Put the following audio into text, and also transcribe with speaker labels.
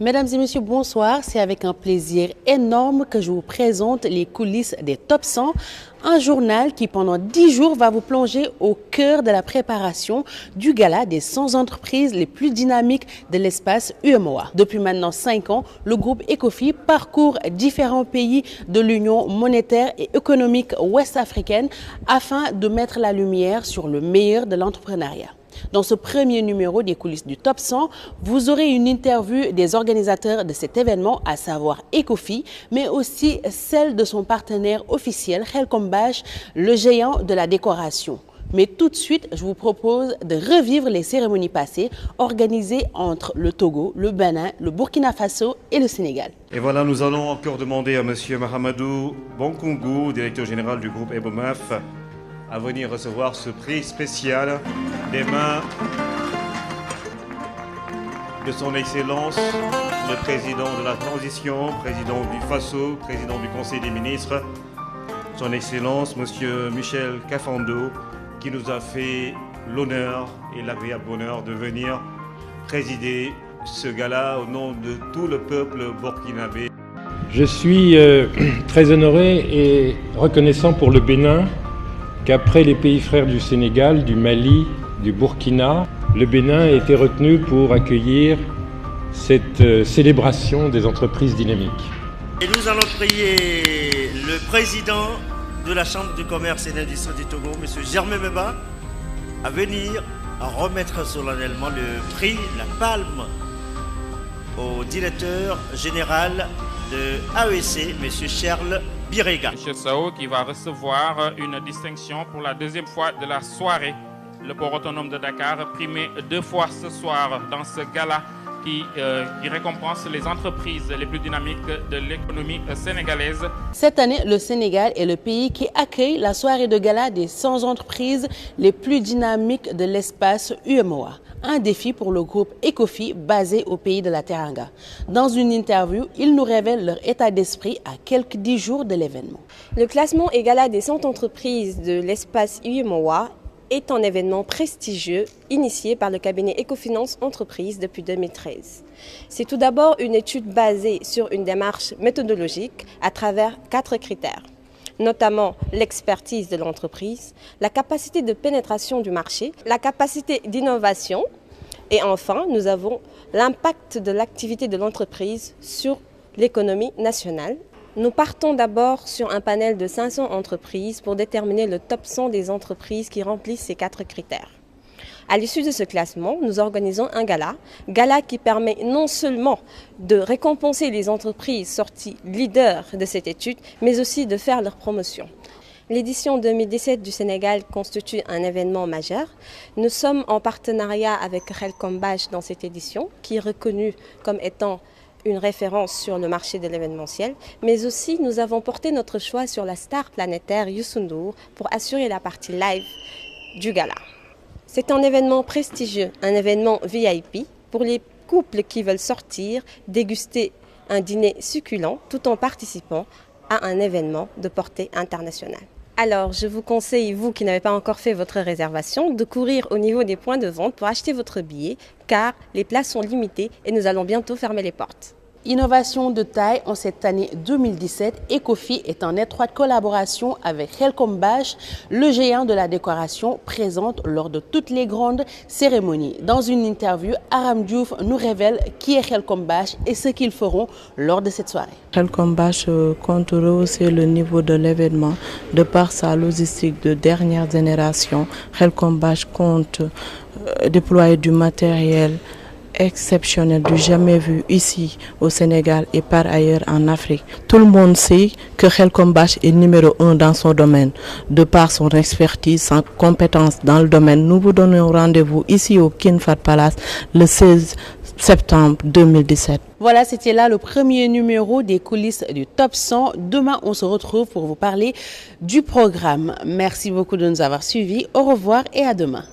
Speaker 1: Mesdames et messieurs, bonsoir. C'est avec un plaisir énorme que je vous présente les coulisses des Top 100, un journal qui pendant 10 jours va vous plonger au cœur de la préparation du gala des 100 entreprises les plus dynamiques de l'espace UEMOA. Depuis maintenant 5 ans, le groupe Ecofi parcourt différents pays de l'Union monétaire et économique ouest-africaine afin de mettre la lumière sur le meilleur de l'entrepreneuriat. Dans ce premier numéro des coulisses du Top 100, vous aurez une interview des organisateurs de cet événement, à savoir Ecofi, mais aussi celle de son partenaire officiel, Khelcom Bache, le géant de la décoration. Mais tout de suite, je vous propose de revivre les cérémonies passées organisées entre le Togo, le Bénin, le Burkina Faso et le Sénégal.
Speaker 2: Et voilà, nous allons encore demander à M. Mahamadou Bonkungu, directeur général du groupe Ebomaf, à venir recevoir ce prix spécial des mains de son Excellence, le président de la transition, président du FASO, président du Conseil des ministres, son Excellence, M. Michel Kafando, qui nous a fait l'honneur et l'agréable honneur de venir présider ce gala au nom de tout le peuple burkinabé.
Speaker 3: Je suis très honoré et reconnaissant pour le Bénin qu'après les pays frères du Sénégal, du Mali, du Burkina, le Bénin a été retenu pour accueillir cette célébration des entreprises dynamiques.
Speaker 4: Et nous allons prier le président de la Chambre du commerce et de l'industrie du Togo, M. Germain Meba, à venir remettre solennellement le prix, la palme, au directeur général de AEC, M. Charles Birega.
Speaker 5: M. Sao qui va recevoir une distinction pour la deuxième fois de la soirée. Le port autonome de Dakar primé 2 fois ce soir dans ce gala qui récompense les entreprises les plus dynamiques de l'économie sénégalaise.
Speaker 1: Cette année, le Sénégal est le pays qui accueille la soirée de gala des 100 entreprises les plus dynamiques de l'espace UEMOA. Un défi pour le groupe Ecofi basé au pays de la Teranga. Dans une interview, ils nous révèlent leur état d'esprit à quelques 10 jours de l'événement.
Speaker 6: Le classement et gala des 100 entreprises de l'espace UEMOA est un événement prestigieux initié par le cabinet Ecofinance Entreprises depuis 2013. C'est tout d'abord une étude basée sur une démarche méthodologique à travers 4 critères, notamment l'expertise de l'entreprise, la capacité de pénétration du marché, la capacité d'innovation et enfin, nous avons l'impact de l'activité de l'entreprise sur l'économie nationale. Nous partons d'abord sur un panel de 500 entreprises pour déterminer le top 100 des entreprises qui remplissent ces 4 critères. À l'issue de ce classement, nous organisons un gala qui permet non seulement de récompenser les entreprises sorties leaders de cette étude, mais aussi de faire leur promotion. L'édition 2017 du Sénégal constitue un événement majeur. Nous sommes en partenariat avec Khelcom Bache dans cette édition, qui est reconnue comme étant une référence sur le marché de l'événementiel, mais aussi nous avons porté notre choix sur la star planétaire Youssou N'Dour pour assurer la partie live du gala. C'est un événement prestigieux, un événement VIP pour les couples qui veulent sortir, déguster un dîner succulent tout en participant à un événement de portée internationale. Alors, je vous conseille, vous qui n'avez pas encore fait votre réservation, de courir au niveau des points de vente pour acheter votre billet, car les places sont limitées et nous allons bientôt fermer les portes.
Speaker 1: Innovation de taille en cette année 2017, Ecofi est en étroite collaboration avec Khelcom Bache, le géant de la décoration, présente lors de toutes les grandes cérémonies. Dans une interview, Aram Diouf nous révèle qui est Khelcom Bache et ce qu'ils feront lors de cette soirée.
Speaker 7: Khelcom Bache compte rehausser le niveau de l'événement de par sa logistique de dernière génération. Khelcom Bache compte déployer du matériel exceptionnel du jamais vu ici au Sénégal et par ailleurs en Afrique. Tout le monde sait que Khelcom Bache est numéro 1 dans son domaine, de par son expertise, sa compétence dans le domaine. Nous vous donnons rendez-vous ici au King Fahd Palace le 16 septembre 2017.
Speaker 1: Voilà, c'était là le premier numéro des coulisses du Top 100. Demain, on se retrouve pour vous parler du programme. Merci beaucoup de nous avoir suivis. Au revoir et à demain.